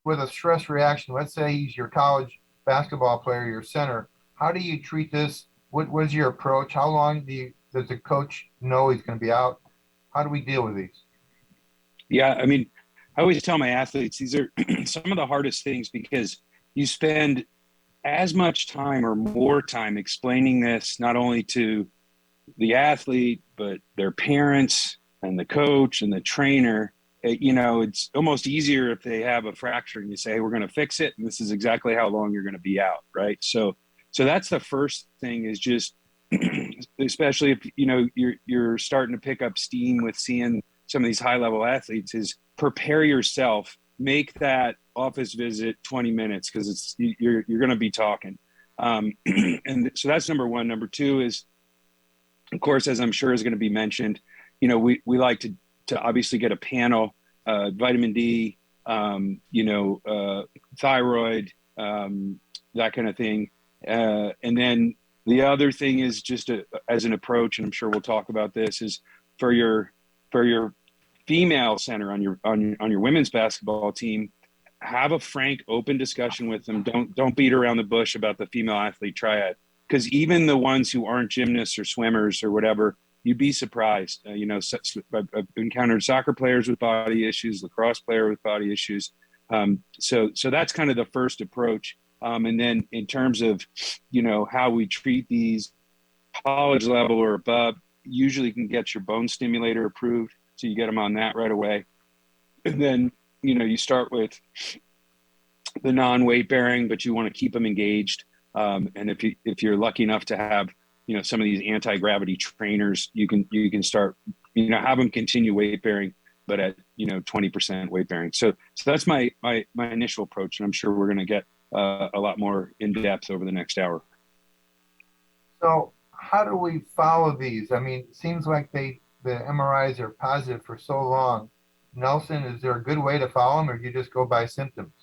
with a stress reaction, let's say he's your college basketball player, your center, how do you treat this? What is your approach? How long does the coach know he's going to be out? How do we deal with these? Yeah, I mean, I always tell my athletes these are some of the hardest things because you spend as much time or more time explaining this not only to the athlete but their parents and the coach and the trainer. It's almost easier if they have a fracture and you say, hey, we're going to fix it and this is exactly how long you're going to be out, right? So that's the first thing, is just especially if you're starting to pick up steam with seeing some of these high level athletes, is prepare yourself, make that office visit 20 minutes because you're going to be talking. And so that's number one. Number two is, of course, as I'm sure is going to be mentioned, we like to obviously get a panel, vitamin D, thyroid, that kind of thing. And then the other thing is just as an approach, and I'm sure we'll talk about this, is for your female center on your women's basketball team, have a frank, open discussion with them. Don't beat around the bush about the female athlete triad, because even the ones who aren't gymnasts or swimmers or whatever, you'd be surprised. I've encountered soccer players with body issues, lacrosse player with body issues. So that's kind of the first approach. And then in terms of, how we treat these, college level or above, usually you can get your bone stimulator approved. So you get them on that right away. And then, you start with the non-weight bearing, but you want to keep them engaged. And if you're lucky enough to have, some of these anti-gravity trainers, you can start, have them continue weight bearing, but at, 20% weight bearing. So that's my initial approach. And I'm sure we're going to get a lot more in depth over the next hour. So how do we follow these? I mean, it seems like the MRIs are positive for so long. Nelson, is there a good way to follow them, or do you just go by symptoms?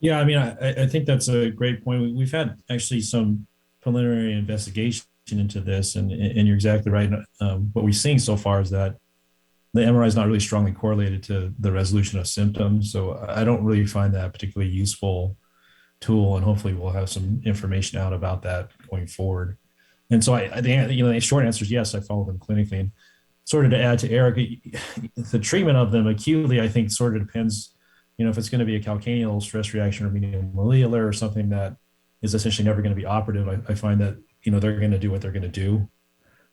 Yeah, I mean, I think that's a great point. We've had actually some preliminary investigation into this, and you're exactly right. What we're seeing so far is that the MRI is not really strongly correlated to the resolution of symptoms. So I don't really find that a particularly useful tool, and hopefully we'll have some information out about that going forward. And so I think, the short answer is yes, I follow them clinically. And sort of to add to Eric, the treatment of them acutely, I think, sort of depends, if it's going to be a calcaneal stress reaction or medial malleolar or something that is essentially never going to be operative. I find that, they're going to do what they're going to do.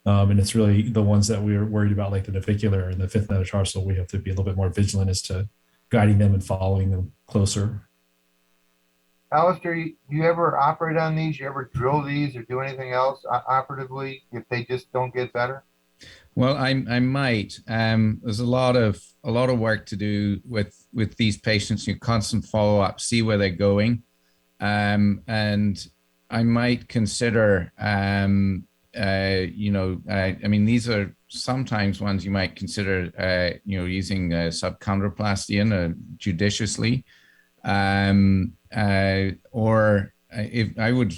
And it's really the ones that we're worried about, like the navicular and the fifth metatarsal, we have to be a little bit more vigilant as to guiding them and following them closer. Alastair, do you ever operate on these? You ever drill these or do anything else operatively if they just don't get better? Well, I might. There's a lot of work to do with these patients. You constant follow up, see where they're going, and I might consider. I mean, these are sometimes ones you might consider. Using subchondroplastia judiciously, or if I would,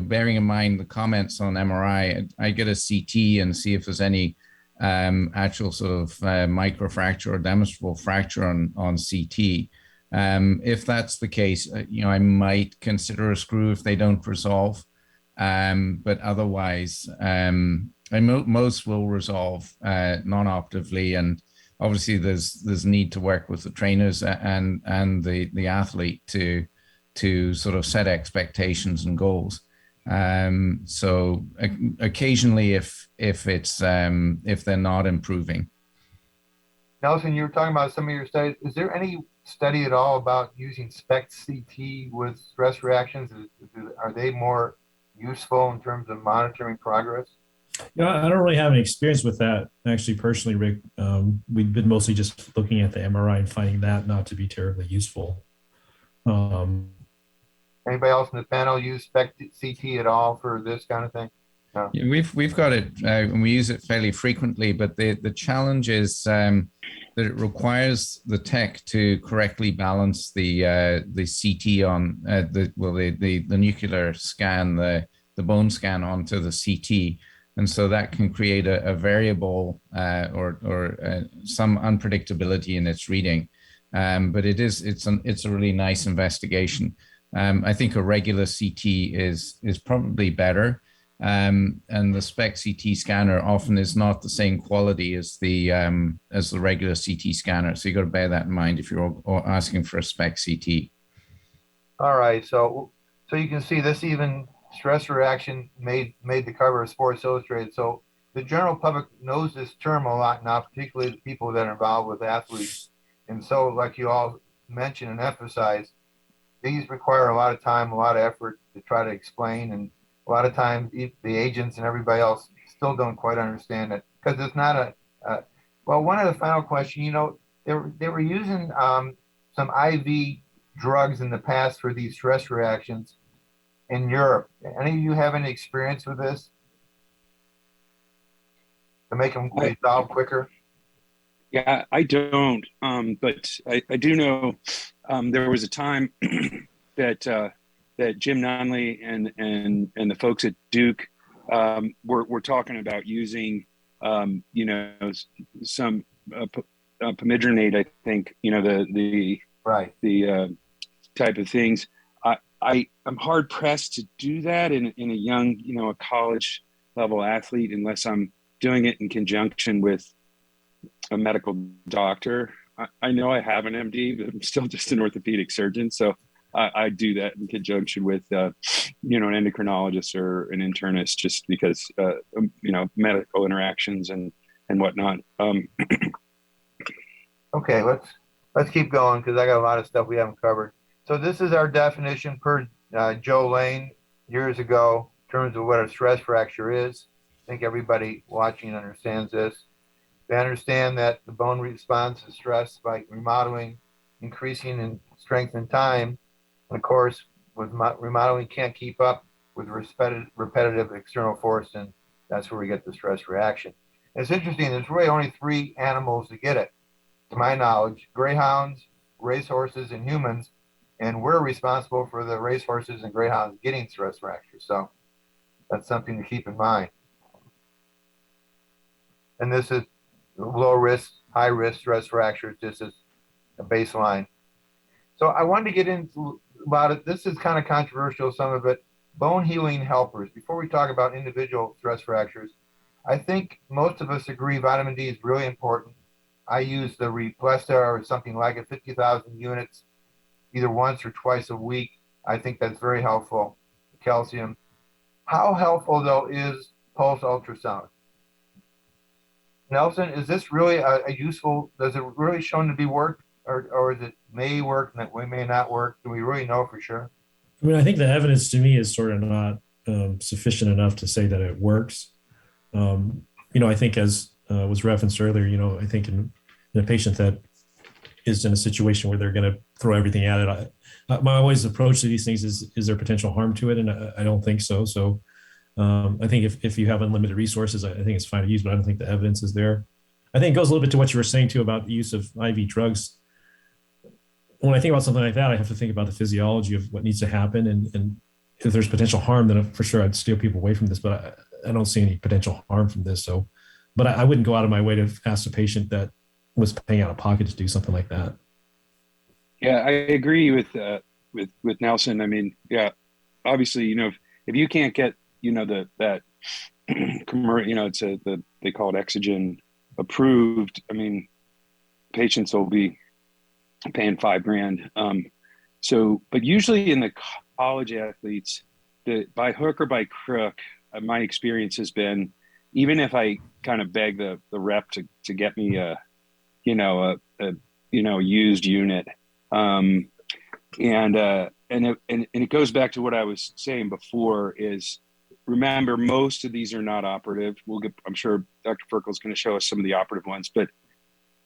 bearing in mind the comments on MRI, I get a CT and see if there's any actual sort of microfracture or demonstrable fracture on CT. If that's the case, I might consider a screw if they don't resolve. But otherwise, most will resolve non-operatively, and obviously there's need to work with the trainers and the athlete to sort of set expectations and goals. So occasionally, if they're not improving. Nelson, you were talking about some of your studies. Is there any study at all about using SPECT CT with stress reactions? Are they more useful in terms of monitoring progress? I don't really have any experience with that, actually, personally, Rick. We've been mostly just looking at the MRI and finding that not to be terribly useful. Anybody else in the panel use SPECT CT at all for this kind of thing? No. Yeah, we've got it, and we use it fairly frequently. But the challenge is that it requires the tech to correctly balance the CT on the nuclear scan, the bone scan onto the CT, and so that can create a variable or some unpredictability in its reading. But it's a really nice investigation. I think a regular CT is probably better. And the SPECT CT scanner often is not the same quality as the regular CT scanner. So you got to bear that in mind if you're asking for a SPECT CT. All right, so you can see this even stress reaction made the cover of Sports Illustrated. So the general public knows this term a lot now, particularly the people that are involved with athletes. And so, like you all mentioned and emphasized, these require a lot of time, a lot of effort to try to explain, and a lot of times the agents and everybody else still don't quite understand it because it's not well. One of the final question, they were using some IV drugs in the past for these stress reactions in Europe. Any of you have any experience with this to make them resolve quicker? Yeah, I don't, but I do know there was a time that Jim Nunley and the folks at Duke were talking about using some pomegranate, I think, the Right. the type of things. I'm hard pressed to do that in a young, a college level athlete unless I'm doing it in conjunction with a medical doctor. I know I have an MD, but I'm still just an orthopedic surgeon. So I do that in conjunction with, an endocrinologist or an internist, just because, medical interactions and whatnot. Okay, let's keep going because I got a lot of stuff we haven't covered. So this is our definition per Joe Lane years ago in terms of what a stress fracture is. I think everybody watching understands this. They understand that the bone responds to stress by remodeling, increasing in strength and time. And of course, with remodeling can't keep up with repetitive external force, and that's where we get the stress reaction. And it's interesting, there's really only 3 animals that get it, to my knowledge: greyhounds, racehorses, and humans. And we're responsible for the racehorses and greyhounds getting stress fractures. So that's something to keep in mind. And this is low risk, high risk stress fractures, just as a baseline. So I wanted to get into about it. This is kind of controversial, some of it. Bone healing helpers. Before we talk about individual stress fractures, I think most of us agree vitamin D is really important. I use the Replesta or something like it, 50,000 units, either once or twice a week. I think that's very helpful. Calcium. How helpful, though, is pulse ultrasound? Nelson, is this really a useful, does it really shown to be work, or is it may work and that we may not work? Do we really know for sure? I mean, I think the evidence to me is sort of not sufficient enough to say that it works. I think as was referenced earlier, I think in a patient that is in a situation where they're going to throw everything at it, my always approach to these things is there potential harm to it? And I don't think so. So I think if you have unlimited resources, I think it's fine to use, but I don't think the evidence is there. I think it goes a little bit to what you were saying too about the use of IV drugs. When I think about something like that, I have to think about the physiology of what needs to happen. And if there's potential harm, then for sure I'd steer people away from this, but I don't see any potential harm from this. So, but I wouldn't go out of my way to ask a patient that was paying out of pocket to do something like that. Yeah, I agree with Nelson. I mean, yeah, obviously, if you can't get, that they call it Exogen approved. I mean, patients will be paying $5,000. But usually in the college athletes, by hook or by crook, my experience has been, even if I kind of beg the rep to get me a used unit, and it goes back to what I was saying before is, remember, most of these are not operative. I'm sure Dr. Ferkel is going to show us some of the operative ones, but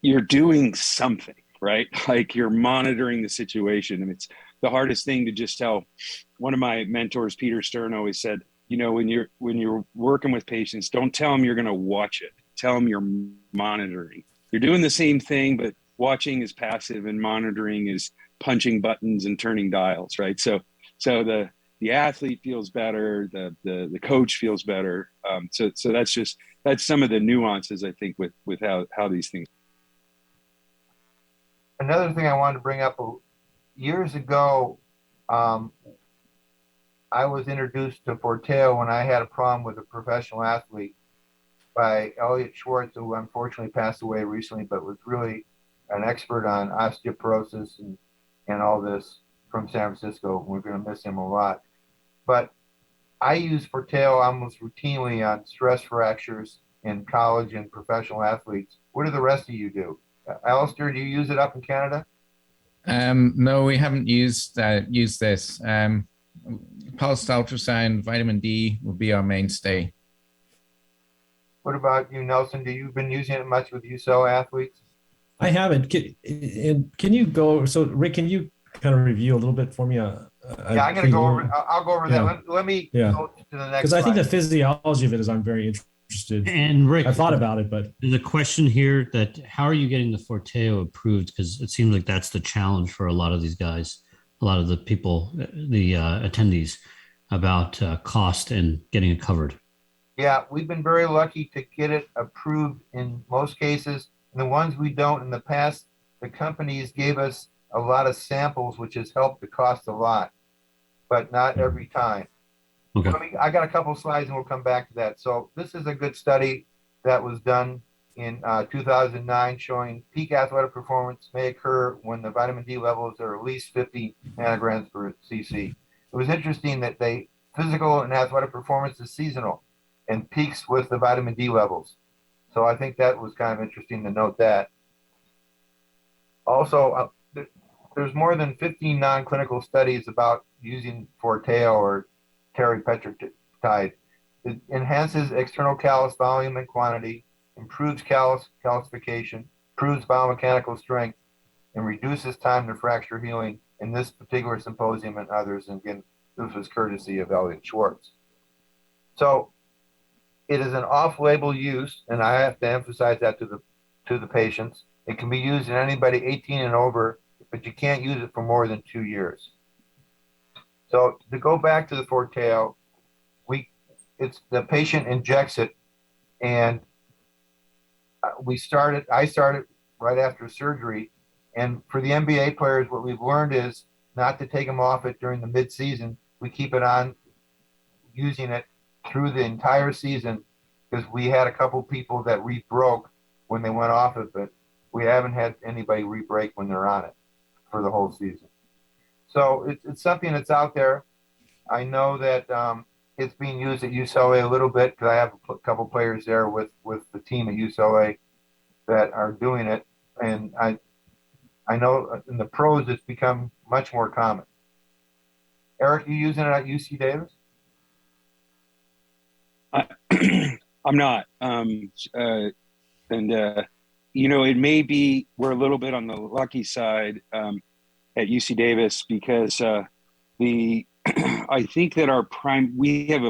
you're doing something, right? Like you're monitoring the situation. And it's the hardest thing to just tell. One of my mentors, Peter Stern, always said, when you're working with patients, don't tell them you're going to watch it. Tell them you're monitoring. You're doing the same thing, but watching is passive and monitoring is punching buttons and turning dials, right? So the athlete feels better, the coach feels better. So that's some of the nuances, I think, with how these things. another thing I wanted to bring up, years ago, um, I was introduced to Forteo when I had a problem with a professional athlete by Elliot Schwartz, who unfortunately passed away recently, but was really an expert on osteoporosis and all this from San Francisco. We're going to miss him a lot. But I use Forteo almost routinely on stress fractures in college and professional athletes. What do the rest of you do? Alastair, do you use it up in Canada? No, we haven't used this. Pulsed ultrasound, vitamin D will be our mainstay. What about you, Nelson? Do you been using it much with USO athletes? I haven't. Can you go? So, Rick, can you kind of review a little bit for me? Yeah, I'm going to go over. I'll go over that. Let me go to the next. Because I think the physiology of it is I'm very interested. And Rick, I thought about it, but there's a question here that how are you getting the Forteo approved? Because it seems like that's the challenge for a lot of these guys, a lot of the people, the attendees, about cost and getting it covered. Yeah, we've been very lucky to get it approved in most cases. And the ones we don't in the past, the companies gave us a lot of samples, which has helped the cost a lot, but not every time. Okay. I got a couple of slides and we'll come back to that. So this is a good study that was done in 2009 showing peak athletic performance may occur when the vitamin D levels are at least 50 nanograms per cc. It was interesting that physical and athletic performance is seasonal and peaks with the vitamin D levels. So I think that was kind of interesting to note that. Also, there's more than 15 non-clinical studies about using Forteo or teripetrotide. It enhances external callus volume and quantity, improves calcification, improves biomechanical strength, and reduces time to fracture healing in this particular symposium and others. And again, this was courtesy of Elliot Schwartz. So it is an off-label use, and I have to emphasize that to the patients. It can be used in anybody 18 and over, but you can't use it for more than 2 years. So to go back to the Forteo, it's the patient injects it, and I started right after surgery. And for the NBA players, what we've learned is not to take them off it during the mid-season. We keep it on using it through the entire season because we had a couple people that re-broke when they went off it, but we haven't had anybody re-break when they're on it for the whole season. So it's something that's out there. I know that it's being used at UCLA a little bit because I have a couple players there with the team at UCLA that are doing it. And I know in the pros it's become much more common. Eric, you using it at UC Davis? I'm not. It may be we're a little bit on the lucky side at UC Davis because I think that we have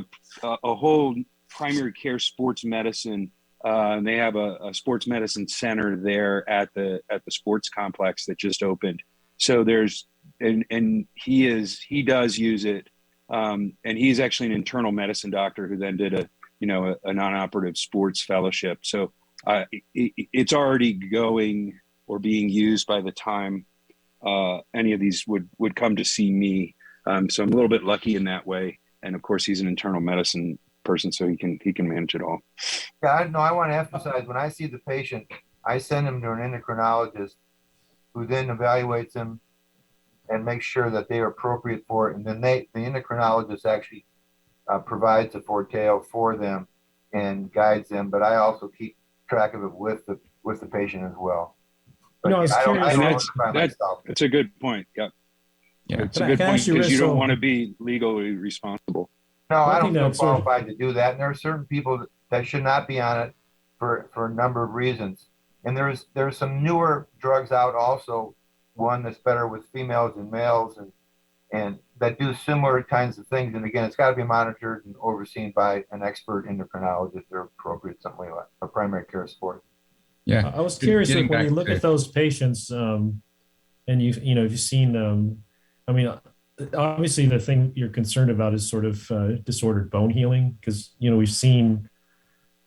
a whole primary care sports medicine. They have a sports medicine center there at the sports complex that just opened. So he does use it, and he's actually an internal medicine doctor who then did a non-operative sports fellowship. So it's already going or being used by the time any of these would come to see me. So I'm a little bit lucky in that way. And of course, he's an internal medicine person, so he can manage it all. Yeah, I want to emphasize when I see the patient, I send him to an endocrinologist who then evaluates them and makes sure that they are appropriate for it. And then the endocrinologist actually provides a Forteo for them and guides them. But I also keep track of it with the patient as well. But I was curious. That's a good point. Yeah. Yeah, it's a good point because you don't want to be legally responsible. No, I don't feel qualified to do that. And there are certain people that should not be on it for a number of reasons. And there's some newer drugs out also, one that's better with females and males and that do similar kinds of things. And again, it's got to be monitored and overseen by an expert endocrinologist or appropriate, something like a primary care sport. Yeah. I was curious, like, when you look at those patients and you've seen I mean, obviously the thing you're concerned about is sort of disordered bone healing because we've seen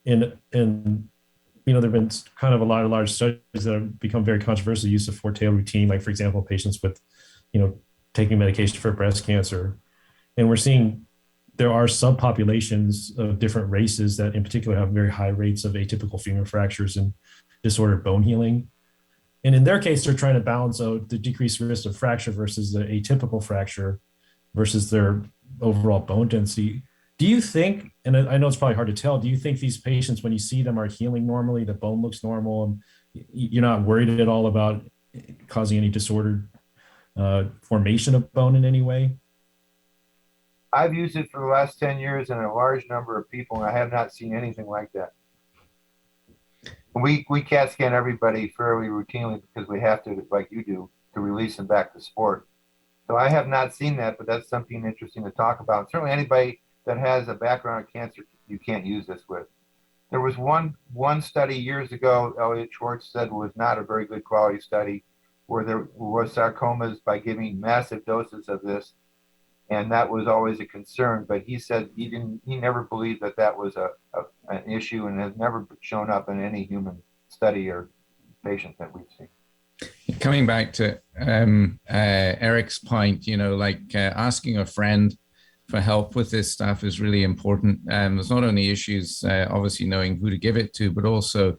in there've been kind of a lot of large studies that have become very controversial. Use of Forteo routine, like for example, patients with, you know, taking medication for breast cancer, and we're seeing there are subpopulations of different races that, in particular, have very high rates of atypical femur fractures and disordered bone healing. And in their case, they're trying to balance out the decreased risk of fracture versus the atypical fracture versus their overall bone density. Do you think, and I know it's probably hard to tell, do you think these patients, when you see them, are healing normally, the bone looks normal, and you're not worried at all about causing any disordered formation of bone in any way? I've used it for the last 10 years in a large number of people, and I have not seen anything like that. We CAT scan everybody fairly routinely because we have to, like you do, to release them back to sport. So I have not seen that, but that's something interesting to talk about. Certainly anybody that has a background of cancer, you can't use this with. There was one study years ago, Elliot Schwartz said was not a very good quality study, where there was sarcomas by giving massive doses of this, and that was always a concern. But he said he never believed that that was an issue, and has never shown up in any human study or patient that we've seen. Coming back to Eric's point, asking a friend for help with this stuff is really important. There's not only issues, obviously knowing who to give it to, but also,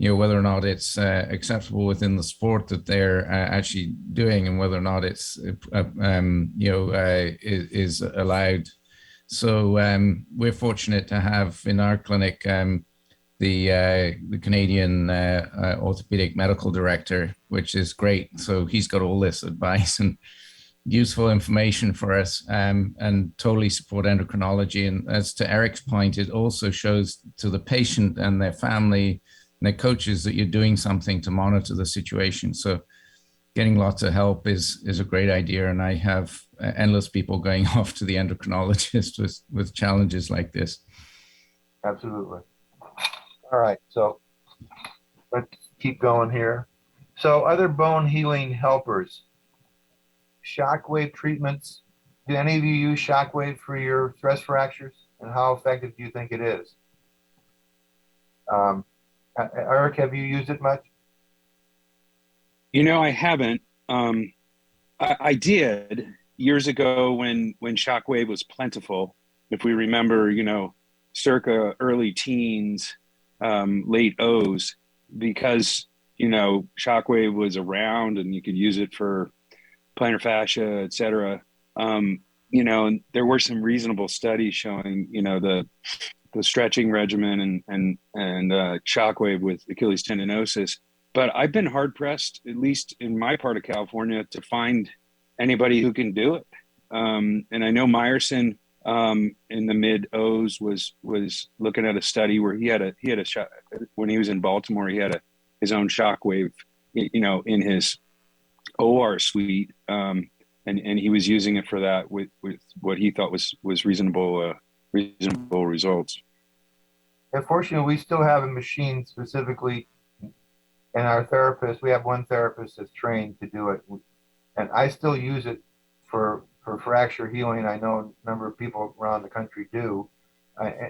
whether or not it's acceptable within the sport that they're actually doing, and whether or not it's, is allowed. So we're fortunate to have in our clinic the Canadian orthopedic medical director, which is great. So he's got all this advice and useful information for us, and totally support endocrinology. And as to Eric's point, it also shows to the patient and their family and their coaches that you're doing something to monitor the situation. So getting lots of help is a great idea. And I have endless people going off to the endocrinologist with challenges like this. Absolutely. All right, so let's keep going here. So other bone healing helpers, shockwave treatments. Do any of you use shockwave for your stress fractures, and how effective do you think it is? Eric, have you used it much? I haven't. I did years ago when shockwave was plentiful. If we remember, circa early teens, late O's, because shockwave was around and you could use it for plantar fascia, et cetera. And there were some reasonable studies showing, the stretching regimen and shockwave with Achilles tendinosis. But I've been hard pressed, at least in my part of California, to find anybody who can do it. And I know Meyerson in the mid O's was looking at a study where he had a shot when he was in Baltimore. He had his own shockwave, in his OR suite, and he was using it for that with what he thought was reasonable results. Unfortunately, we still have a machine specifically, and our therapist, we have one therapist that's trained to do it, and I still use it for fracture healing. I know a number of people around the country do.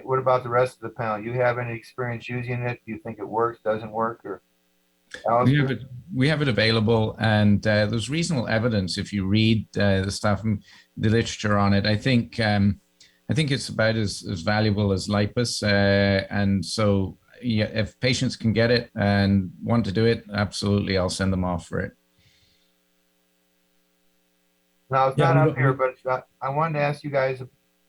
What about the rest of the panel? You have any experience using it? Do you think it works, doesn't work, or Alastair? We have it available, and there's reasonable evidence if you read the stuff, the literature on it. I think it's about as valuable as lipus, and so yeah, if patients can get it and want to do it, absolutely, I'll send them off for it. Now, it's not up here, but I wanted to ask you guys,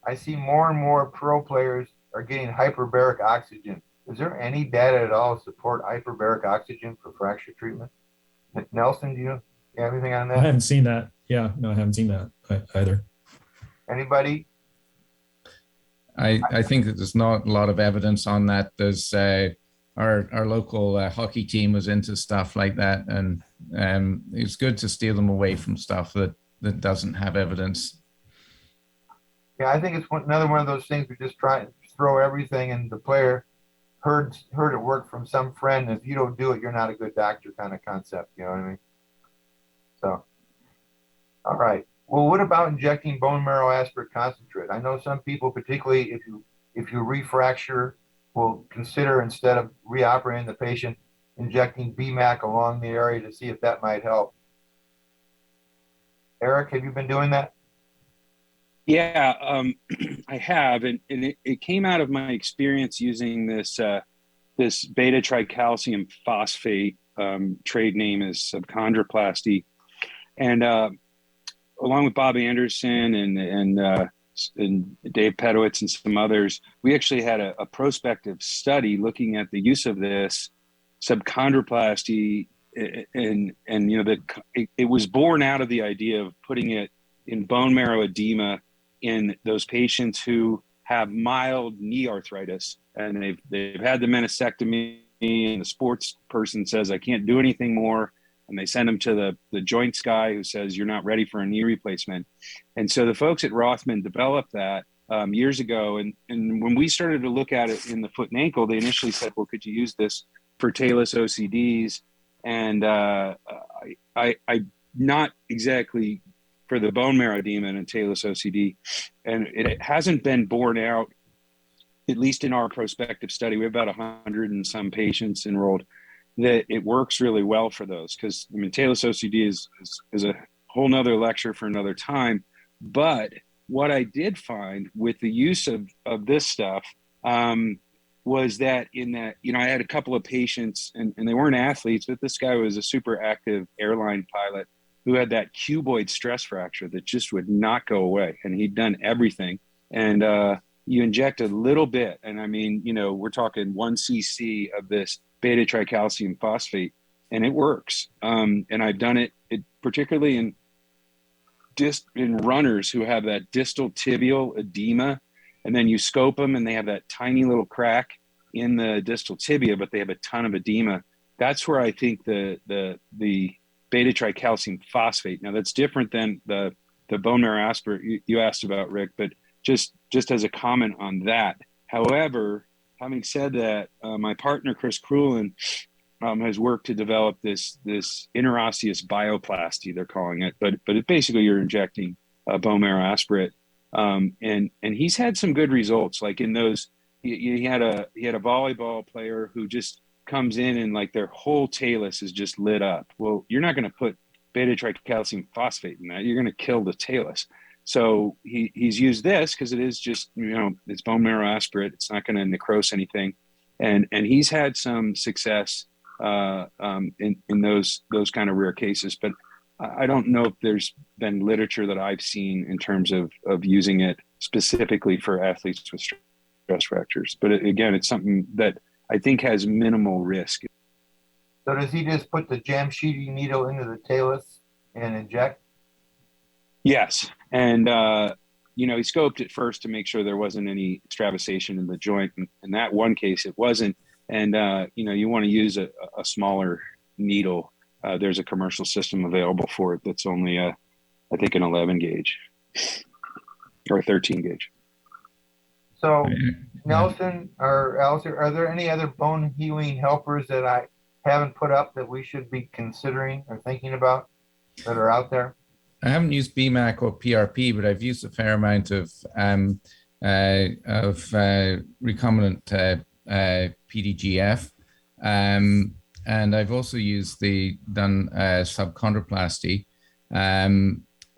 I see more and more pro players are getting hyperbaric oxygen. Is there any data at all to support hyperbaric oxygen for fracture treatment? Nelson, do you have anything on that? I haven't seen that. Yeah, no, I haven't seen that either. Anybody? I think that there's not a lot of evidence on that. There's our local hockey team was into stuff like that, and it's good to steer them away from stuff that doesn't have evidence. Yeah, I think it's another one of those things we just try and throw everything, and the player heard it work from some friend. If you don't do it, you're not a good doctor kind of concept. You know what I mean? So, all right. Well, what about injecting bone marrow aspirate concentrate? I know some people, particularly if you refracture will consider, instead of reoperating the patient, injecting BMAC along the area to see if that might help. Eric, have you been doing that? Yeah, I have, and it came out of my experience using this beta tricalcium phosphate. Trade name is subchondroplasty, and along with Bob Anderson and Dave Pedowitz and some others, we actually had a prospective study looking at the use of this subchondroplasty, and you know that it was born out of the idea of putting it in bone marrow edema in those patients who have mild knee arthritis, and they've had the meniscectomy, and the sports person says, I can't do anything more, and they send them to the joints guy who says, you're not ready for a knee replacement. And so the folks at Rothman developed that years ago, and when we started to look at it in the foot and ankle, they initially said, well, could you use this for talus OCDs? And I not exactly for the bone marrow edema and talus OCD. And it hasn't been borne out, at least in our prospective study. We have about 100 and some patients enrolled, that it works really well for those. Because, I mean, talus OCD is a whole nother lecture for another time. But what I did find with the use of this stuff was that I had a couple of patients, and they weren't athletes, but this guy was a super active airline pilot who had that cuboid stress fracture that just would not go away. And he'd done everything. And you inject a little bit, and I mean, we're talking 1 cc of this beta tricalcium phosphate, and it works. And I've done it particularly in runners who have that distal tibial edema, and then you scope them and they have that tiny little crack in the distal tibia, but they have a ton of edema. That's where I think the beta tricalcium phosphate. Now that's different than the bone marrow aspirate you asked about, Rick, but just as a comment on that. However, having said that, my partner Chris Krulin has worked to develop this interosseous bioplasty, they're calling it, but it basically you're injecting a bone marrow aspirate, and he's had some good results. Like in those, he had a volleyball player who just comes in and like their whole talus is just lit up. Well, you're not going to put beta tricalcium phosphate in that. You're going to kill the talus. So he's used this because it is just, it's bone marrow aspirate. It's not going to necrose anything. And he's had some success in those kind of rare cases. But I don't know if there's been literature that I've seen in terms of using it specifically for athletes with stress fractures. But again, it's something that I think has minimal risk. So does he just put the Jamshidi needle into the talus and inject? Yes. And, he scoped it first to make sure there wasn't any extravasation in the joint. And in that one case, it wasn't. And, you want to use a smaller needle. There's a commercial system available for it that's only, I think, an 11 gauge or 13 gauge. So, Nelson or Alastair, are there any other bone healing helpers that I haven't put up that we should be considering or thinking about that are out there? I haven't used BMAC or PRP, but I've used a fair amount of recombinant PDGF, and I've also done subchondroplasty.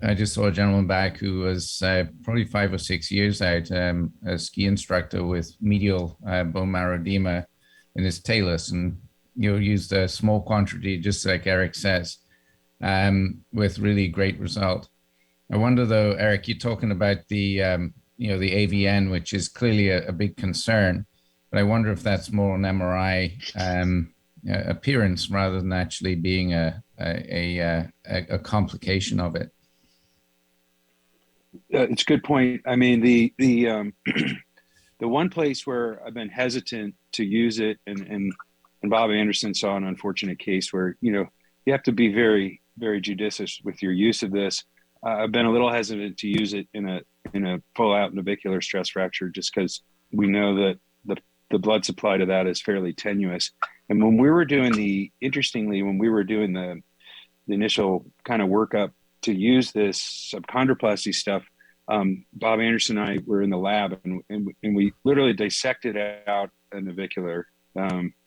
I just saw a gentleman back who was probably 5 or 6 years out, a ski instructor with medial bone marrow edema in his talus, and used a small quantity, just like Eric says, with really great result. I wonder though, Eric, you're talking about the the AVN, which is clearly a big concern, but I wonder if that's more an MRI appearance rather than actually being a complication of it. It's a good point. I mean, the one place where I've been hesitant to use it, and Bob Anderson saw an unfortunate case where you have to be very, very judicious with your use of this. I've been a little hesitant to use it in a full out navicular stress fracture, just because we know that the blood supply to that is fairly tenuous. And when we were doing the initial kind of workup to use this subchondroplasty stuff, Bob Anderson and I were in the lab, and we literally dissected out a navicular,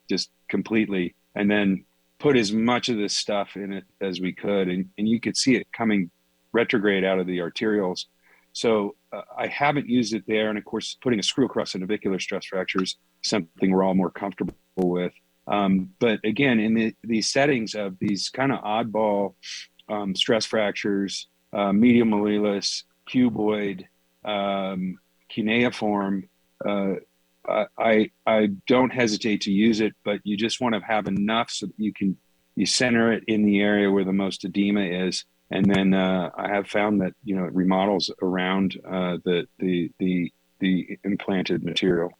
just completely, and then put as much of this stuff in it as we could, and you could see it coming retrograde out of the arterioles. So I haven't used it there, and of course, putting a screw across a navicular stress fracture is something we're all more comfortable with. But again, in these settings of these kind of oddball stress fractures, medial malleolus, cuboid, cuneiform, I don't hesitate to use it, but you just want to have enough so that you center it in the area where the most edema is, and then I have found that it remodels around the implanted material.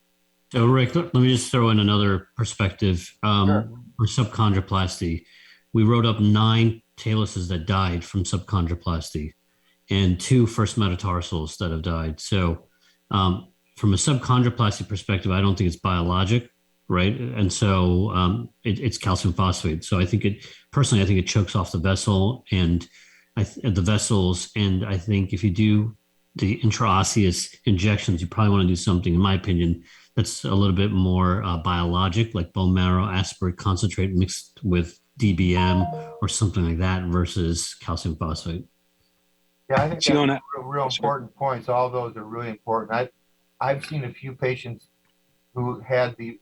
So, Rick, let me just throw in another perspective. Sure. For subchondroplasty, we wrote up 9 taluses that died from subchondroplasty and 2 first metatarsals that have died. So, from a subchondroplasty perspective, I don't think it's biologic, right? And so it's calcium phosphate. So I think it chokes off the vessel and the vessels. And I think if you do the intraosseous injections, you probably want to do something, in my opinion, that's a little bit more biologic, like bone marrow aspirate concentrate mixed with DBM or something like that versus calcium phosphate. Yeah, I think So, that's real important points. All those are really important. I've seen a few patients who had the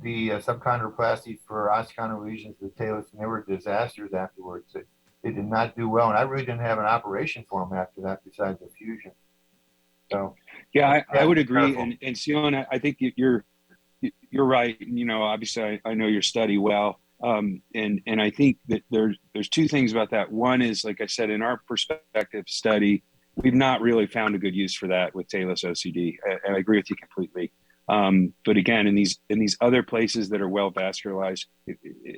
subchondroplasty for osteochondral lesions of the talus, and they were disasters afterwards. They did not do well, and I really didn't have an operation for them after that, besides the fusion. So yeah, I would agree. And Siona, I think you're right. Obviously, I know your study well, and I think that there's 2 things about that. One is, like I said, in our perspective study, we've not really found a good use for that with talus OCD, and I agree with you completely. But again, in these other places that are well vascularized,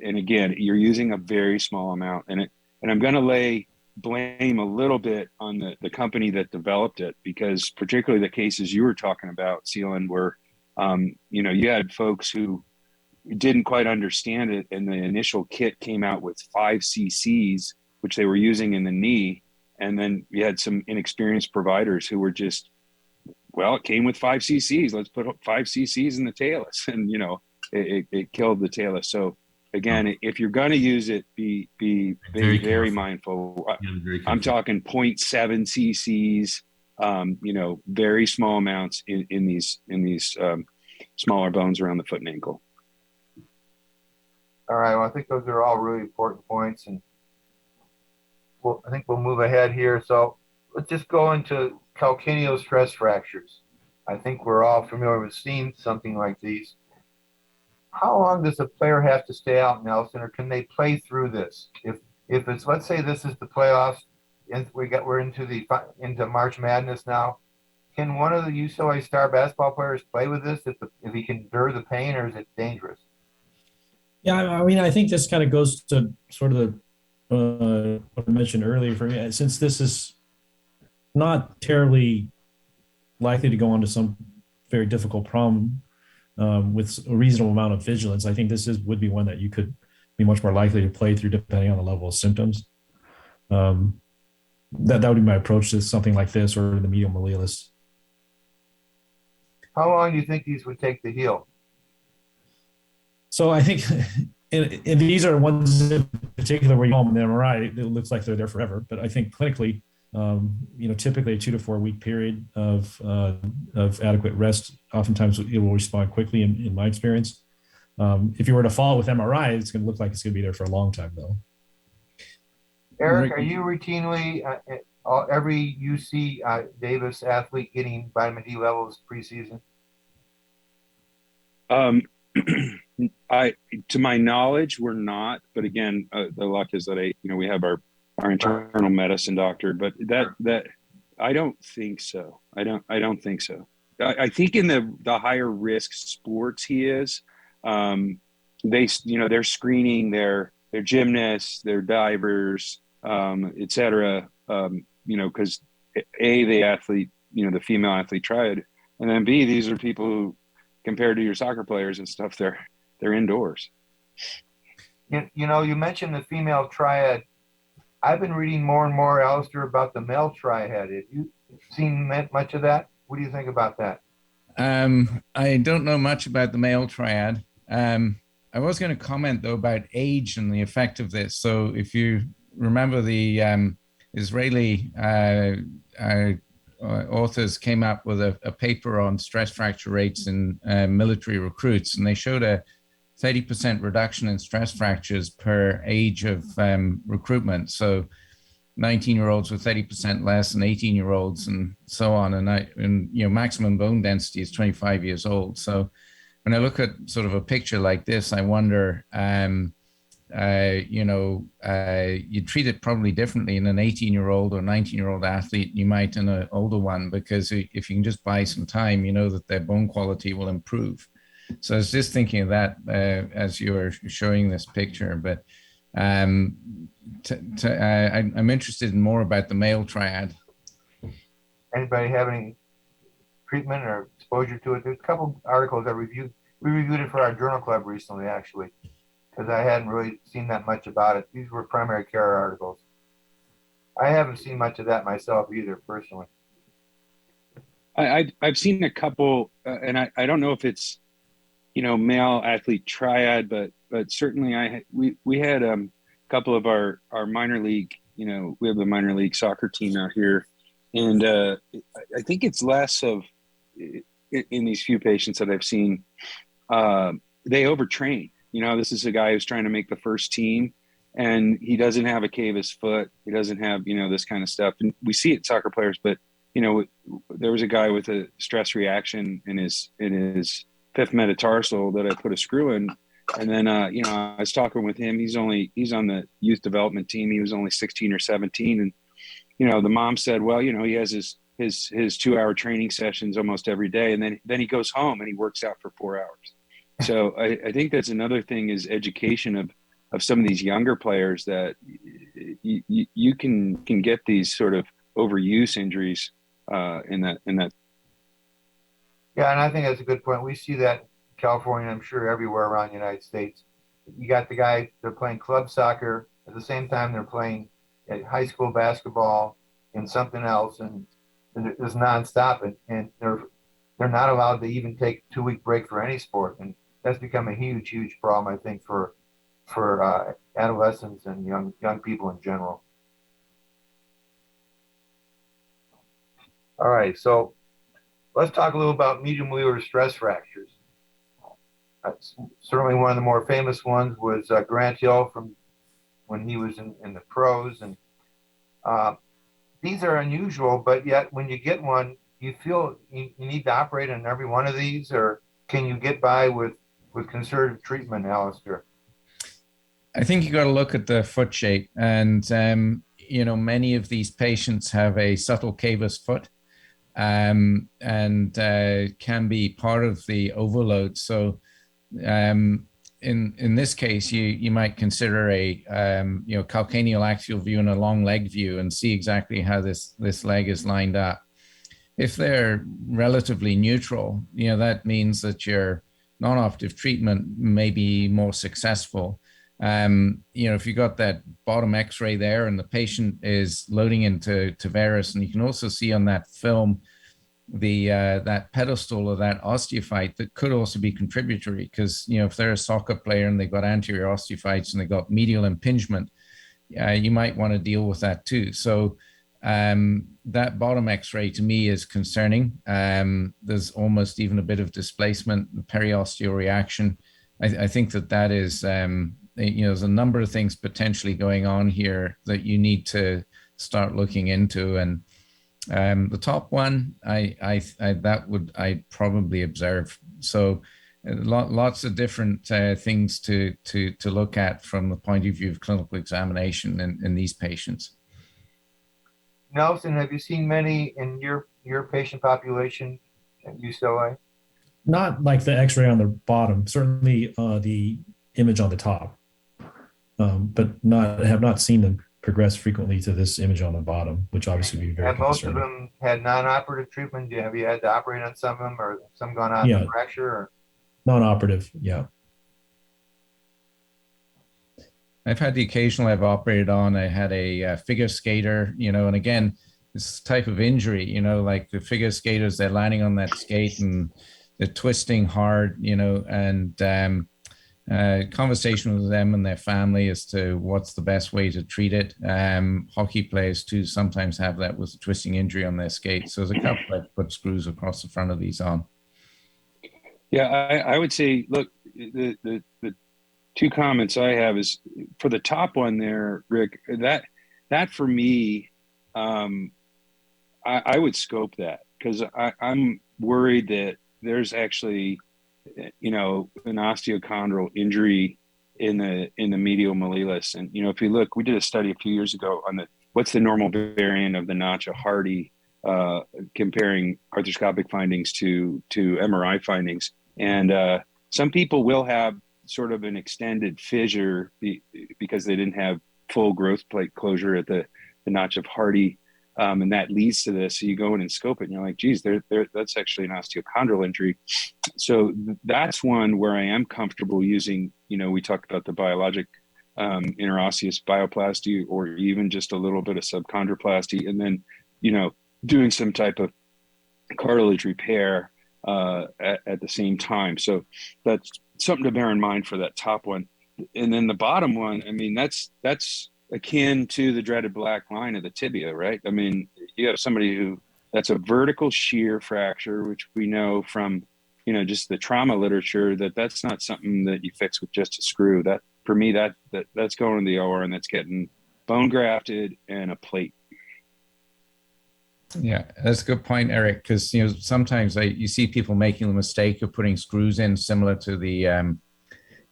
and again, you're using a very small amount, and I'm going to lay blame a little bit on the company that developed it, because particularly the cases you were talking about, Selene, where you had folks who didn't quite understand it, and the initial kit came out with 5 cc's, which they were using in the knee, and then you had some inexperienced providers who were just, well, it came with 5 cc's, let's put 5 cc's in the talus, and it killed the talus. So again, if you're going to use it, be very mindful. I'm talking 0.7 cc's, very small amounts in these smaller bones around the foot and ankle. all right, well, I think those are all really important points, and I think we'll move ahead here. So let's just go into calcaneal stress fractures. I think we're all familiar with seeing something like these. How long does a player have to stay out, Nelson, or can they play through this? If it's, let's say this is the playoffs, and we're into March Madness now, can one of the UCLA star basketball players play with this if he can endure the pain, or is it dangerous? Yeah, I mean, I think this kind of goes to sort of what I mentioned earlier. For me, since this is not terribly likely to go on to some very difficult problem with a reasonable amount of vigilance, I think would be one that you could be much more likely to play through depending on the level of symptoms. That would be my approach to something like this, or the medial malleolus. How long do you think these would take to heal? So I think, and these are ones in particular where you home in the MRI, it looks like they're there forever. But I think clinically, typically a 2 to 4 week period of adequate rest, oftentimes it will respond quickly in my experience. If you were to follow with MRI, it's going to look like it's going to be there for a long time, though. Eric, are you routinely every UC Davis athlete getting vitamin D levels preseason? To my knowledge, we're not. But again, the luck is that we have our internal medicine doctor. But that I don't think so. I don't think so. I think in the higher risk sports he is, they're screening their gymnasts, their divers, et cetera. Because the athlete, the female athlete triad, and then B, these are people who, compared to your soccer players and stuff, they're indoors. You mentioned the female triad. I've been reading more and more, Alastair, about the male triad. Have you seen much of that? What do you think about that? I don't know much about the male triad. I was going to comment though about age and the effect of this. So if you remember, the Israeli authors came up with a paper on stress fracture rates in military recruits, and they showed a 30% reduction in stress fractures per age of recruitment. So 19-year-olds with 30% less and 18-year-olds and so on. And maximum bone density is 25 years old. So when I look at sort of a picture like this, I wonder, you treat it probably differently in an 18-year-old or 19-year-old athlete you might in an older one, because if you can just buy some time, you know that their bone quality will improve. So I was just thinking of that as you were showing this picture. But I'm interested in more about the male triad. Anybody have any treatment or exposure to it? There's a couple articles I reviewed. We reviewed it for our journal club recently, actually, because I hadn't really seen that much about it. These were primary care articles. I haven't seen much of that myself either, personally. I've seen a couple, and I don't know if it's male athlete triad, but certainly we had a couple of our minor league, we have a minor league soccer team out here, and I think it's less of in these few patients that I've seen, they overtrain. This is a guy who's trying to make the first team, and he doesn't have a cavus foot. He doesn't have this kind of stuff, and we see it in soccer players. But there was a guy with a stress reaction in his fifth metatarsal that I put a screw in. And then, I was talking with him. He's on the youth development team. He was only 16 or 17. And, the mom said, well, he has his 2-hour training sessions almost every day. And then he goes home and he works out for 4 hours. So I think that's another thing, is education of some of these younger players, that you can get these sort of overuse injuries in that. Yeah, and I think that's a good point. We see that in California, I'm sure everywhere around the United States. You got the guy, they're playing club soccer at the same time they're playing high school basketball and something else, and it's nonstop, and they're not allowed to even take a 2-week break for any sport, and that's become a huge problem, I think, for adolescents and young people in general. All right, so let's talk a little about medium Wheeler stress fractures. Certainly one of the more famous ones was Grant Hill from when he was in the pros. And these are unusual, but yet when you get one, you feel you need to operate on every one of these, or can you get by with conservative treatment, Alastair? I think you got to look at the foot shape. And, many of these patients have a subtle cavus foot. And can be part of the overload. So in this case, you might consider a calcaneal axial view and a long leg view and see exactly how this leg is lined up. If they're relatively neutral, that means that your non-operative treatment may be more successful. If you got that bottom X-ray there and the patient is loading into varus, and you can also see on that film that pedestal of that osteophyte that could also be contributory, because if they're a soccer player and they've got anterior osteophytes and they've got medial impingement, you might want to deal with that too. So that bottom X-ray to me is concerning. There's almost even a bit of displacement, periosteal reaction. I think that is there's a number of things potentially going on here that you need to start looking into. And the top one, I'd probably observe. So lots of different things to look at from the point of view of clinical examination in these patients. Nelson, have you seen many in your patient population at UCLA? Not like the X-ray on the bottom, certainly the image on the top, but have not seen them progress frequently to this image on the bottom, which obviously would be very concerning. Most of them had non-operative treatment. Have you had to operate on some of them, or some gone on to fracture? Or? Non-operative, yeah. I've had the occasional I've operated on. I had a figure skater, and again, this type of injury, like the figure skaters, they're landing on that skate and they're twisting hard, and conversation with them and their family as to what's the best way to treat it. Hockey players too sometimes have that with a twisting injury on their skate. So there's a couple that put screws across the front of these on. Yeah, I would say, look, the two comments I have is for the top one there, Rick, that for me, I would scope that because I'm worried that there's actually, an osteochondral injury in the medial malleolus. And, if you look, we did a study a few years ago on what's the normal variant of the notch of Hardy, comparing arthroscopic findings to MRI findings. And some people will have sort of an extended fissure because they didn't have full growth plate closure at the notch of Hardy. And that leads to this. So you go in and scope it and you're like, geez, that's actually an osteochondral injury. So that's one where I am comfortable using, we talked about the biologic interosseous bioplasty or even just a little bit of subchondroplasty. And then, doing some type of cartilage repair at the same time. So that's something to bear in mind for that top one. And then the bottom one, I mean, that's akin to the dreaded black line of the tibia, right? I mean, you have somebody that's a vertical shear fracture, which we know from, just the trauma literature that's not something that you fix with just a screw. That for me, that's going to the OR and that's getting bone grafted and a plate. Yeah, that's a good point, Eric, because sometimes you see people making the mistake of putting screws in similar to the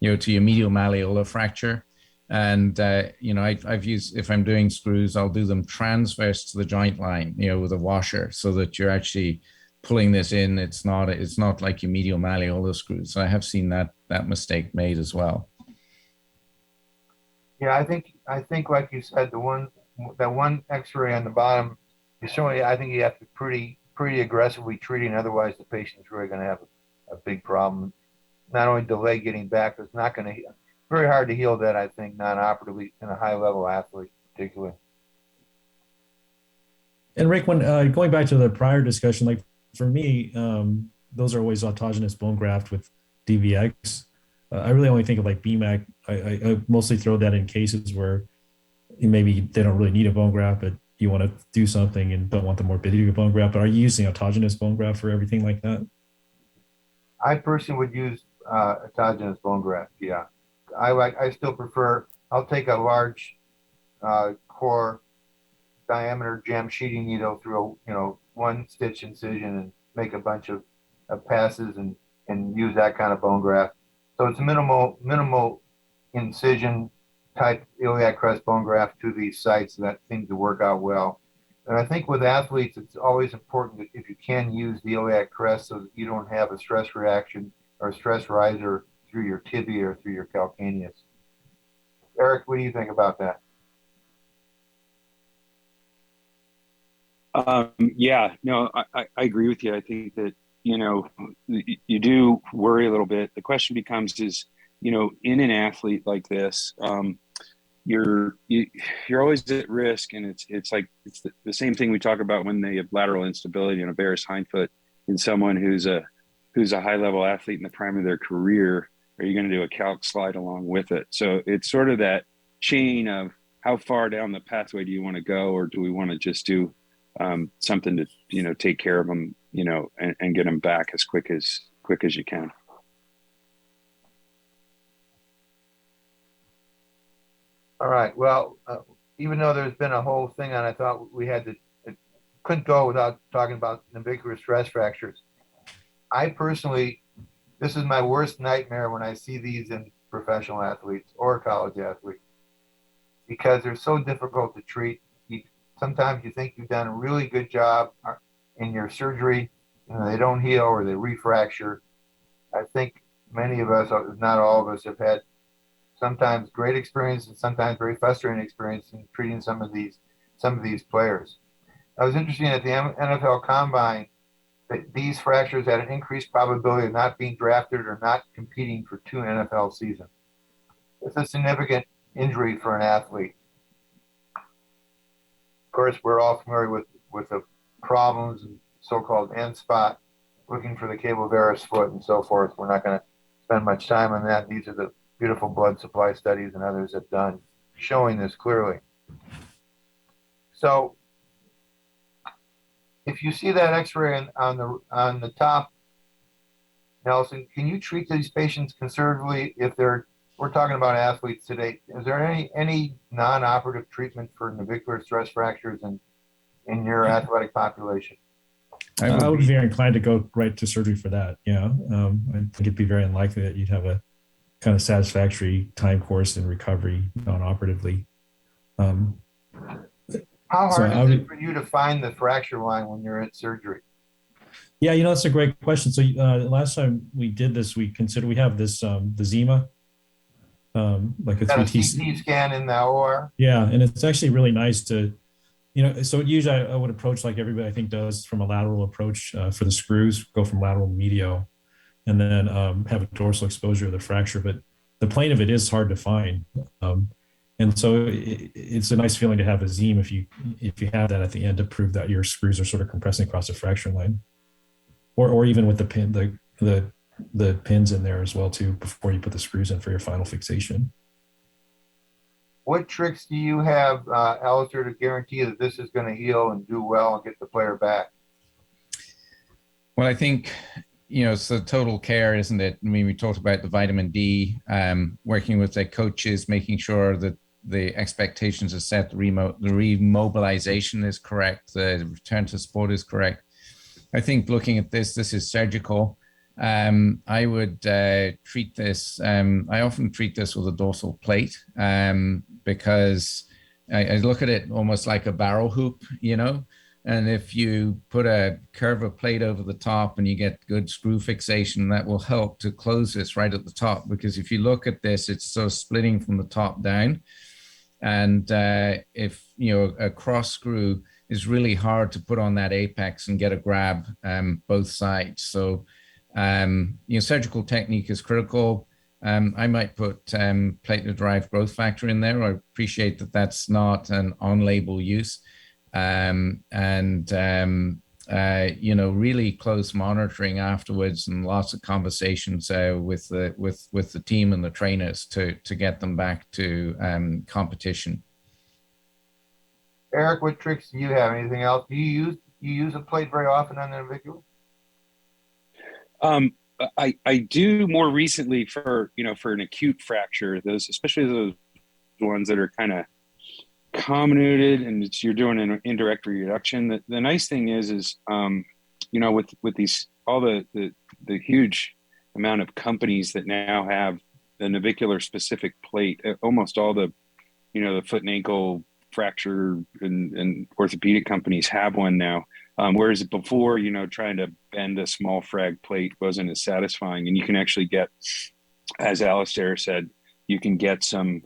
to your medial malleolar fracture. And I've used, if I'm doing screws, I'll do them transverse to the joint line, with a washer, so that you're actually pulling this in. It's not like your medial malleolar screws. So I have seen that mistake made as well. Yeah, I think like you said, that one X-ray on the bottom, I think you have to be pretty aggressively treating. Otherwise, the patient's really going to have a big problem. Not only delay getting back, it's not going to very hard to heal that. I think non-operatively in a high-level athlete, particularly. And Rick, when going back to the prior discussion, like for me, those are always autogenous bone graft with DVX. I really only think of like BMAC. I mostly throw that in cases where maybe they don't really need a bone graft, but you want to do something and don't want the morbidity of a bone graft. But are you using autogenous bone graft for everything like that? I personally would use autogenous bone graft. Yeah, I still prefer. I'll take a large core diameter gem sheeting needle through a one stitch incision and make a bunch of passes and use that kind of bone graft. So it's minimal incision type iliac crest bone graft to these sites that seem to work out well. And I think with athletes, it's always important that if you can use the iliac crest so that you don't have a stress reaction or a stress riser through your tibia or through your calcaneus. Eric, what do you think about that? Yeah, no, I agree with you. I think that, you do worry a little bit. The question becomes is, in an athlete like this, you're always at risk, and it's like it's the same thing we talk about when they have lateral instability in a varus hindfoot in someone who's a high level athlete in the prime of their career. Are you going to do a calc slide along with it? So it's sort of that chain of how far down the pathway do you want to go, or do we want to just do something to take care of them, and get them back as quick as you can. All right. Well, even though there's been a whole thing on, I thought we had to, it couldn't go without talking about navicular stress fractures. I personally, this is my worst nightmare when I see these in professional athletes or college athletes, because they're so difficult to treat. Sometimes you think you've done a really good job in your surgery, they don't heal or they refracture. I think many of us, if not all of us, have had sometimes great experience and sometimes very frustrating experience in treating some of these players. I was interested at the NFL Combine that these fractures had an increased probability of not being drafted or not competing for 2 NFL seasons. It's a significant injury for an athlete. Of course, we're all familiar with with the problems and so-called end spot, looking for the cable varus foot and so forth. We're not going to spend much time on that. These are the beautiful blood supply studies and others have done showing this clearly. So if you see that x-ray on the top, Nelson, can you treat these patients conservatively if we're talking about athletes today? Is there any non-operative treatment for navicular stress fractures in your athletic population? I would be very inclined to go right to surgery for that. Yeah, I think it'd be very unlikely that you'd have a kind of satisfactory time course in recovery non-operatively. How hard is it for you to find the fracture line when you're at surgery? Yeah, that's a great question. So last time we did this, we have this the Zima, like a 3T CT scan in the OR. Yeah, and it's actually really nice to, so usually I would approach like everybody I think does from a lateral approach for the screws, go from lateral to medial, and then have a dorsal exposure of the fracture. But the plane of it is hard to find. And so it's a nice feeling to have a Zim if you have that at the end to prove that your screws are sort of compressing across the fracture line, or even with the pin, the pins in there as well too before you put the screws in for your final fixation. What tricks do you have, Alastair, to guarantee that this is going to heal and do well and get the player back? Well, I think it's the total care, isn't it? I mean, we talked about the vitamin D, working with the coaches, making sure that the expectations are set, the remobilization is correct, the return to sport is correct. I think looking at this is surgical. I would treat this, I often treat this with a dorsal plate because I look at it almost like a barrel hoop, and if you put a curve of plate over the top and you get good screw fixation, that will help to close this right at the top. Because if you look at this, it's sort of splitting from the top down. And if, a cross screw is really hard to put on that apex and get a grab both sides. So, surgical technique is critical. I might put platelet-derived growth factor in there. I appreciate that that's not an on-label use. Really close monitoring afterwards and lots of conversations with the team and the trainers to get them back to competition. Eric, what tricks do you have? Anything else? Do you use a plate very often on the navicular? I do more recently for an acute fracture, especially those ones that are kind of comminuted and you're doing an indirect reduction. The nice thing is with these all the huge amount of companies that now have the navicular specific plate, almost all the the foot and ankle fracture and orthopedic companies have one now. Whereas before, trying to bend a small frag plate wasn't as satisfying, and you can actually get, as Alastair said, you can get some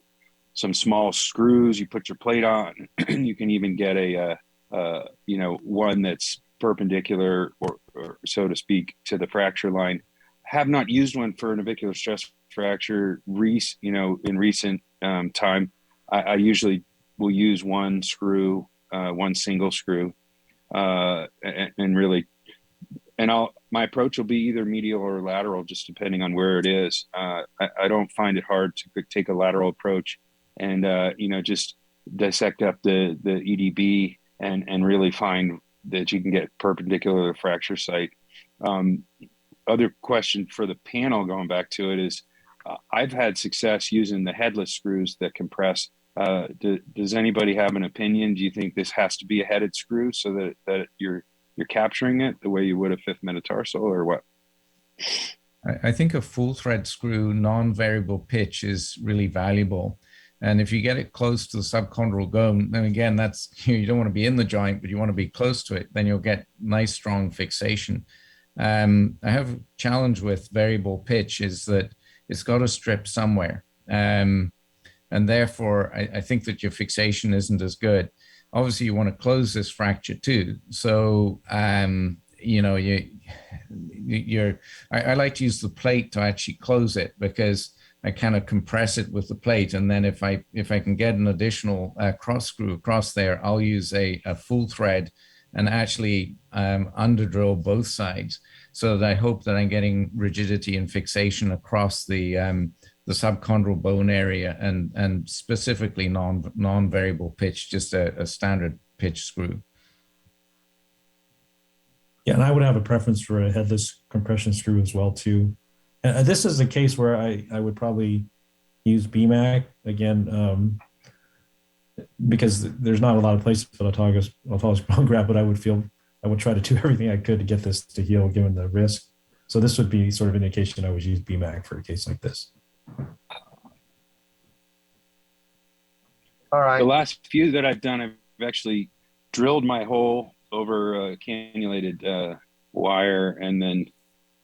small screws. You put your plate on. You can even get a one that's perpendicular or so to speak to the fracture line. Have not used one for a navicular stress fracture. In recent time, I usually will use one screw, one single screw, and my approach will be either medial or lateral, just depending on where it is. I don't find it hard to take a lateral approach and just dissect up the EDB and really find that you can get perpendicular to the fracture site. Other question for the panel, going back to it, is I've had success using the headless screws that compress. Does anybody have an opinion? Do you think this has to be a headed screw so that you're capturing it the way you would a fifth metatarsal, or what? I think a full thread screw non-variable pitch is really valuable. And if you get it close to the subchondral bone, then again, that's, you don't want to be in the joint, but you want to be close to it, then you'll get nice, strong fixation. I have a challenge with variable pitch is that it's got to strip somewhere. And therefore, I think that your fixation isn't as good. Obviously, you want to close this fracture too. So, I like to use the plate to actually close it because I kind of compress it with the plate. And then if I can get an additional cross screw across there, I'll use a full thread and actually under drill both sides, so that I hope that I'm getting rigidity and fixation across the subchondral bone area, and specifically non-variable pitch, just a standard pitch screw. Yeah, and I would have a preference for a headless compression screw as well too. And this is a case where I would probably use BMAC again, because there's not a lot of places for autologous bone graft, but I would try to do everything I could to get this to heal given the risk. So this would be sort of indication I would use BMAC for a case like this. All right. The last few that I've done, I've actually drilled my hole over cannulated wire and then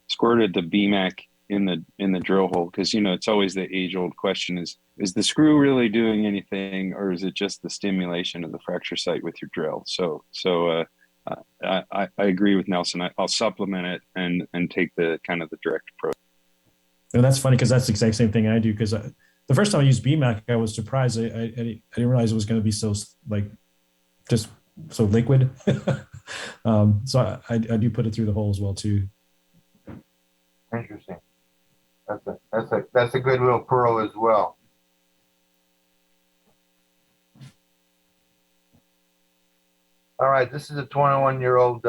squirted the BMAC in the drill hole, because it's always the age-old question: is the screw really doing anything, or is it just the stimulation of the fracture site with your drill? So I agree with Nelson. I'll supplement it and take the kind of the direct approach. And that's funny because that's the exact same thing I do. Because the first time I used BMAC, I was surprised. I didn't realize it was going to be so just so liquid. So I do put it through the hole as well too. Interesting. That's a good little pearl as well. All right, this is a 21-year-old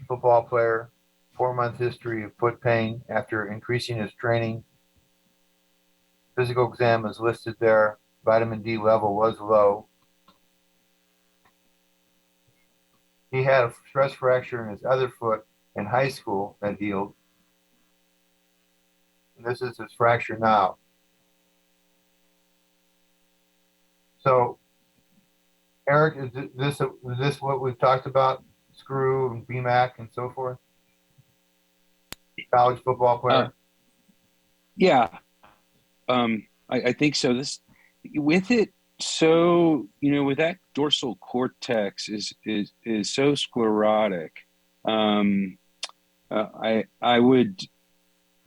football player, 4-month history of foot pain after increasing his training. Physical exam is listed there. Vitamin D level was low. He had a stress fracture in his other foot in high school that healed. And this is his fracture now. So, Eric, is this what we've talked about? Screw and BMAC and so forth? College football player? Yeah. I think so. This with it, so with that dorsal cortex is so sclerotic. I would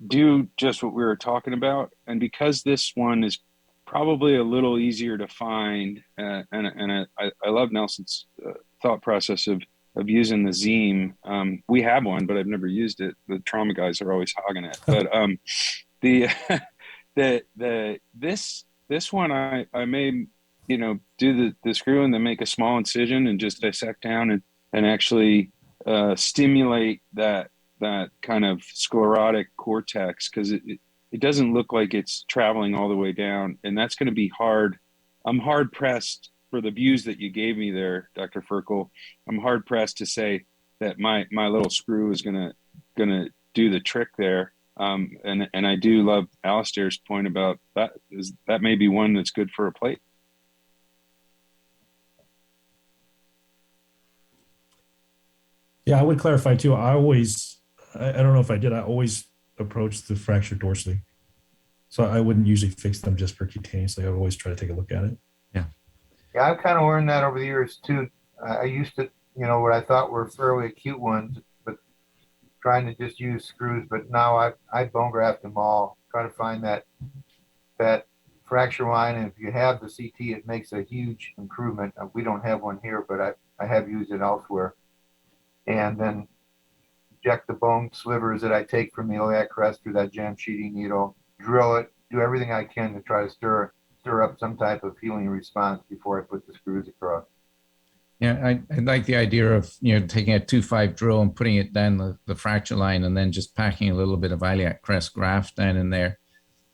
do just what we were talking about, and because this one is probably a little easier to find, and I love Nelson's thought process of using the Zeem. We have one, but I've never used it. The trauma guys are always hogging it. But this one I may do the screw and then make a small incision and just dissect down and actually stimulate that kind of sclerotic cortex, because it doesn't look like it's traveling all the way down, and that's going to be hard. I'm hard pressed for the views that you gave me there, Dr. Ferkel. I'm hard pressed to say that my little screw is gonna do the trick there. And I do love Alastair's point about that. That may be one that's good for a plate. Yeah, I would clarify too. I don't know if I did. I always approach the fracture dorsally. So I wouldn't usually fix them just percutaneously. I would always try to take a look at it. Yeah. Yeah, I've kind of learned that over the years too. I used to, what I thought were fairly acute ones, but trying to just use screws. But now I bone graft them all. Try to find that fracture line, and if you have the CT, it makes a huge improvement. We don't have one here, but I have used it elsewhere. And then inject the bone slivers that I take from the iliac crest through that jam sheeting needle, drill it, do everything I can to try to stir up some type of healing response before I put the screws across. Yeah, I like the idea of taking a 2.5 drill and putting it down the fracture line, and then just packing a little bit of iliac crest graft down in there.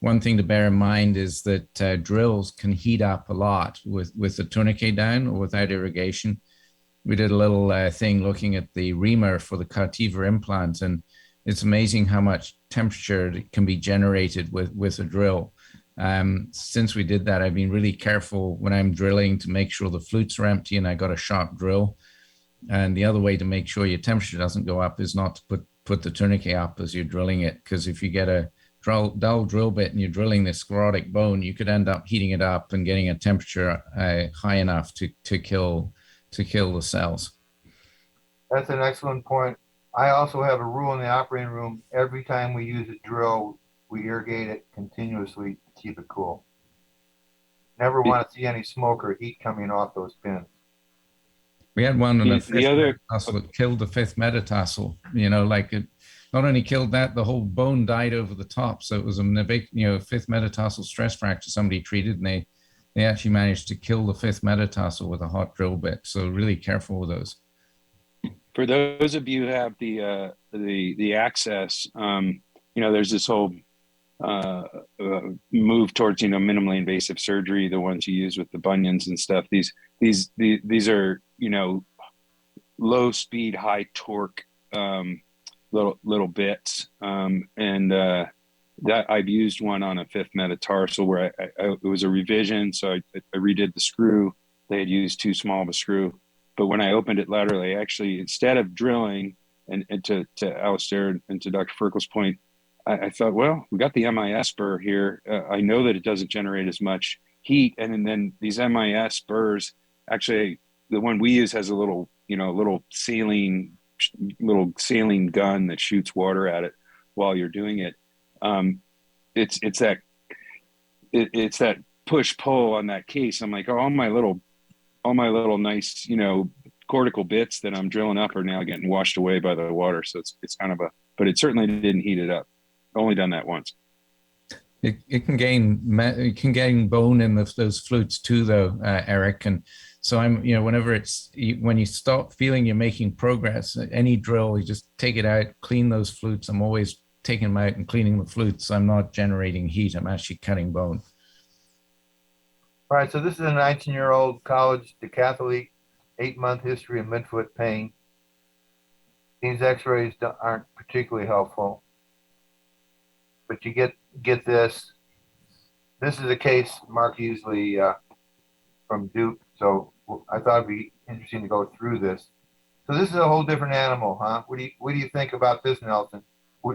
One thing to bear in mind is that drills can heat up a lot with the tourniquet down or without irrigation. We did a little thing looking at the reamer for the Cartiva implant, and it's amazing how much temperature can be generated with a drill. Since we did that, I've been really careful when I'm drilling to make sure the flutes are empty and I got a sharp drill. And the other way to make sure your temperature doesn't go up is not to put the tourniquet up as you're drilling it, because if you get a dull drill bit and you're drilling this sclerotic bone, you could end up heating it up and getting a temperature high enough to kill the cells. That's an excellent point. I also have a rule in the operating room: every time we use a drill, we irrigate it continuously to keep it cool. Never want to see any smoke or heat coming off those pins. We had one on the The fifth other, metatarsal that killed the fifth metatarsal. You know, like it not only killed that, the whole bone died over the top. So it was a big, fifth metatarsal stress fracture somebody treated, and they actually managed to kill the fifth metatarsal with a hot drill bit. So really careful with those. for those of you who have the access, there's this whole move towards minimally invasive surgery, the ones you use with the bunions and stuff. These are low speed, high torque little bits, and that I've used one on a fifth metatarsal where it was a revision, so I redid the screw. They had used too small of a screw, but when I opened it laterally, actually instead of drilling, and to Alastair and to Dr. Ferkel's point, I thought, well, we got the MIS burr here. I know that it doesn't generate as much heat, and then these MIS burrs, actually, the one we use has a little saline gun that shoots water at it while you're doing it. It's that push pull on that case. I'm like, oh, all my little nice cortical bits that I'm drilling up are now getting washed away by the water. So it's kind of but it certainly didn't heat it up. Only done that once. It can gain bone in those flutes too, though, Eric. And so when you stop feeling you're making progress, any drill, you just take it out, clean those flutes. I'm always taking them out and cleaning the flutes. I'm not generating heat. I'm actually cutting bone. All right, so this is a 19-year-old college decathlete, 8-month history of midfoot pain. These x-rays aren't particularly helpful, but you get this. This is a case Mark Usley from Duke, so I thought it'd be interesting to go through this. So this is a whole different animal, huh? What do you think about this, Nelson?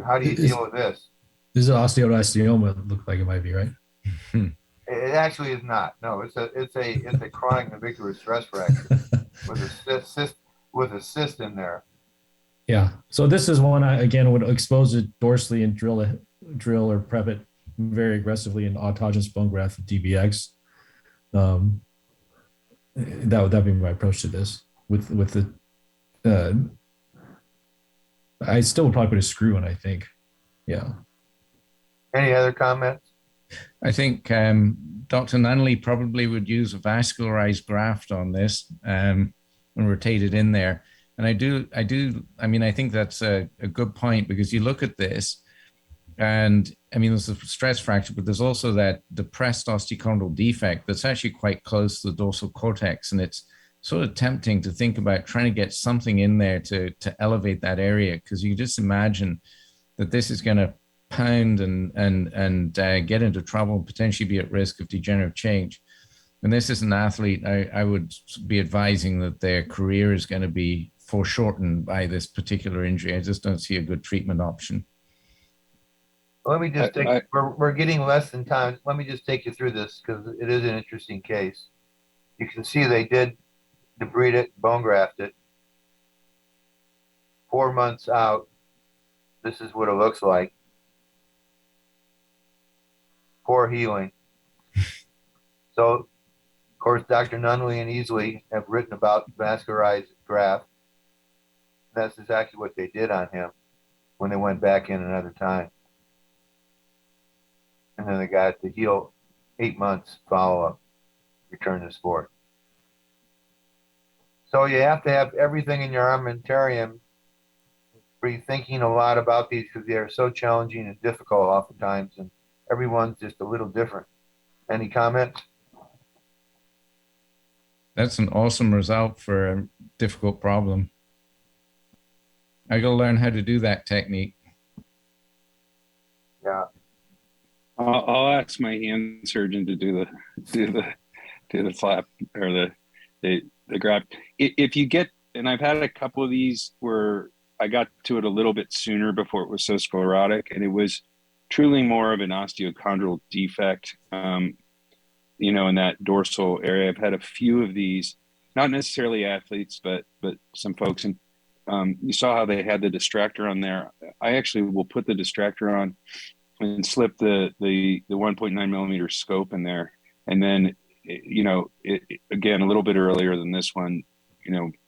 How do you deal with this? This is osteoblastoma. It looked like it might be, right? It actually is not. No, it's a chronic navicular stress fracture with a cyst in there. Yeah. So this is one I again would expose it dorsally and drill or prep it very aggressively in autogenous bone graft with DBX. That'd be my approach to this. With the I still would probably put a screw in, I think. Yeah. Any other comments? I think Dr. Nunley probably would use a vascularized graft on this and rotate it in there. And I think that's a good point, because you look at this and there's a stress fracture, but there's also that depressed osteochondral defect that's actually quite close to the dorsal cortex. And it's sort of tempting to think about trying to get something in there to elevate that area, because you just imagine that this is going to pound and get into trouble and potentially be at risk of degenerative change. And this is an athlete, I would be advising that their career is going to be foreshortened by this particular injury. I just don't see a good treatment option. Let me just we're getting less than time. Let me just take you through this, because it is an interesting case. You can see they did debride it, bone graft it. 4 months out, this is what it looks like. Poor healing. So, of course, Dr. Nunley and Easley have written about vascularized graft. That's exactly what they did on him when they went back in another time. And then they got to heal 8 months follow-up, return to sport. So you have to have everything in your armamentarium. Be thinking a lot about these, because they are so challenging and difficult oftentimes, and everyone's just a little different. Any comments? That's an awesome result for a difficult problem. I got to learn how to do that technique. Yeah. I'll ask my hand surgeon to do the flap or the grab. If you get, and I've had a couple of these where I got to it a little bit sooner before it was so sclerotic, and it was truly more of an osteochondral defect, in that dorsal area. I've had a few of these, not necessarily athletes, but some folks, and you saw how they had the distractor on there. I actually will put the distractor on and slip the 1.9 millimeter scope in there, and then again a little bit earlier than this one,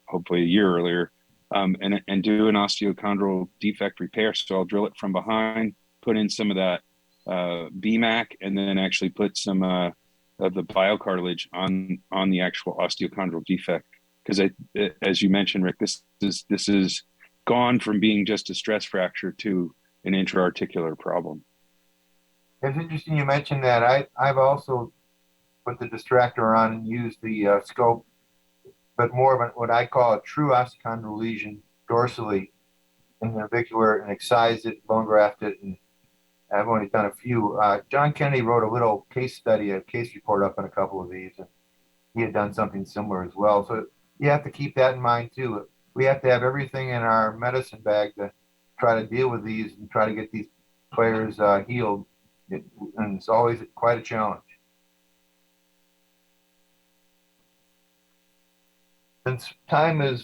hopefully a year earlier, and do an osteochondral defect repair. So I'll drill it from behind, put in some of that BMAC, and then actually put some of the biocartilage on the actual osteochondral defect. Because as you mentioned, Rick, this is gone from being just a stress fracture to an intra-articular problem. It's interesting you mentioned that. I've also put the distractor on and used the scope, but more of what I call a true osteochondral lesion dorsally in the navicular, and excised it, bone grafted it, and I've only done a few. John Kennedy wrote a little case study, a case report up on a couple of these, and he had done something similar as well. So you have to keep that in mind too. We have to have everything in our medicine bag to try to deal with these and try to get these players healed. And it's always quite a challenge. Since time is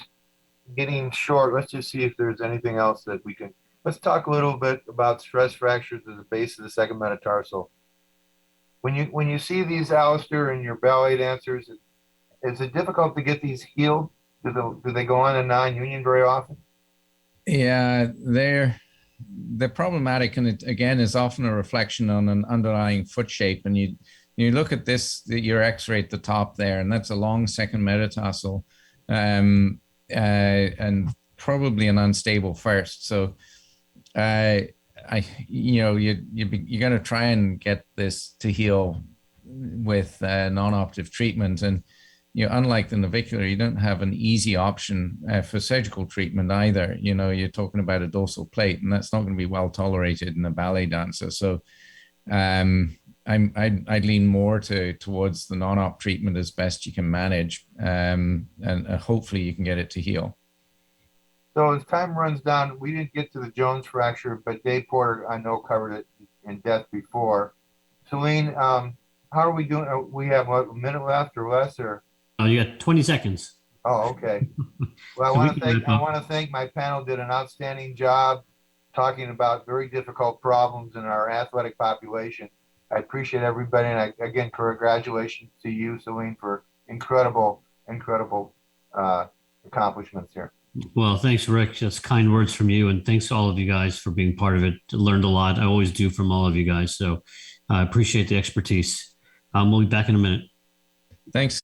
getting short, let's just see if there's anything else that we can. Let's talk a little bit about stress fractures at the base of the second metatarsal. When you see these, Alastair, and your ballet dancers, is it difficult to get these healed? Do they go on a non-union very often? Yeah, they're problematic, and it again is often a reflection on an underlying foot shape. And you look at this, your X-ray at the top there, and that's a long second metatarsal, and probably an unstable first. So, you got to try and get this to heal with non-operative treatment. And unlike the navicular, you don't have an easy option for surgical treatment either. You're talking about a dorsal plate, and that's not going to be well tolerated in a ballet dancer. So I'd lean more towards the non-op treatment as best you can manage, and hopefully you can get it to heal. So as time runs down, we didn't get to the Jones fracture, but Dave Porter, I know, covered it in depth before. Selene, how are we doing? We have what, a minute left or less, or? Oh, you got 20 seconds. Oh, okay. Well, So I want to thank my panel. Did an outstanding job talking about very difficult problems in our athletic population. I appreciate everybody, and again, congratulations to you, Selene, for incredible accomplishments here. Well, thanks, Rick. That's kind words from you. And thanks to all of you guys for being part of it. Learned a lot. I always do from all of you guys. So I appreciate the expertise. We'll be back in a minute. Thanks.